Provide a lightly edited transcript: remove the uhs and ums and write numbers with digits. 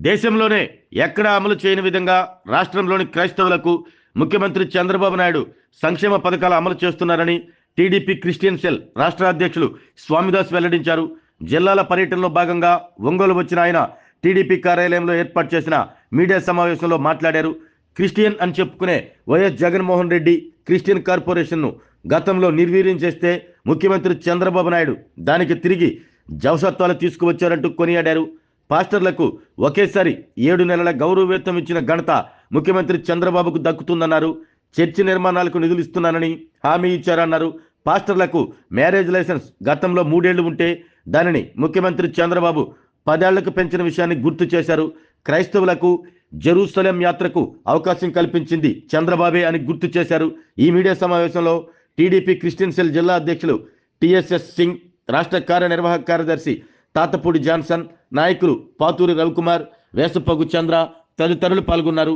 దేశంలోనే ఎక్కడా అమలు చేయని విధంగా రాష్ట్రంలోని క్రైస్తవులకు ముఖ్యమంత్రి చంద్రబాబు నాయుడు సంక్షేమ పథకాలు అమలు చేస్తున్నారని టీడీపీ క్రిస్టియన్ సెల్ రాష్ట్ర అధ్యక్షులు స్వామిదాస్ వెల్లడించారు. జిల్లాల పర్యటనలో భాగంగా ఒంగోలు వచ్చిన ఆయన టీడీపీ కార్యాలయంలో ఏర్పాటు చేసిన మీడియా సమావేశంలో మాట్లాడారు. క్రిస్టియన్ అని చెప్పుకునే వైఎస్ జగన్మోహన్ రెడ్డి క్రిస్టియన్ కార్పొరేషన్ను గతంలో నిర్వీర్యం చేస్తే ముఖ్యమంత్రి చంద్రబాబు నాయుడు దానికి తిరిగి జవసత్వాలు తీసుకువచ్చారంటూ కొనియాడారు. పాస్టర్లకు ఒకేసారి 7 నెలల గౌరవ వేతనం ఇచ్చిన ఘనత ముఖ్యమంత్రి చంద్రబాబుకు దక్కుతుందన్నారు. చర్చి నిర్మాణాలకు నిధులు ఇస్తున్నానని హామీ ఇచ్చారన్నారు. పాస్టర్లకు మ్యారేజ్ లైసెన్స్ గతంలో 3 ఏళ్లు ఉంటే దానిని ముఖ్యమంత్రి చంద్రబాబు 10 ఏళ్లకు పెంచిన విషయాన్ని గుర్తు చేశారు. క్రైస్తవులకు జెరూసలేం యాత్రకు అవకాశం కల్పించింది చంద్రబాబే అని గుర్తు చేశారు. ఈ మీడియా సమావేశంలో టీడీపీ క్రిస్టియన్ సెల్ జిల్లా అధ్యక్షులు టిఎస్ఎస్ సింగ్, రాష్ట్ర కార్యనిర్వాహక కార్యదర్శి తాతపూడి జాన్సన్, నాయకులు పాతూరి రవికుమార్, వేసపగు చంద్ర తదితరులు పాల్గొన్నారు.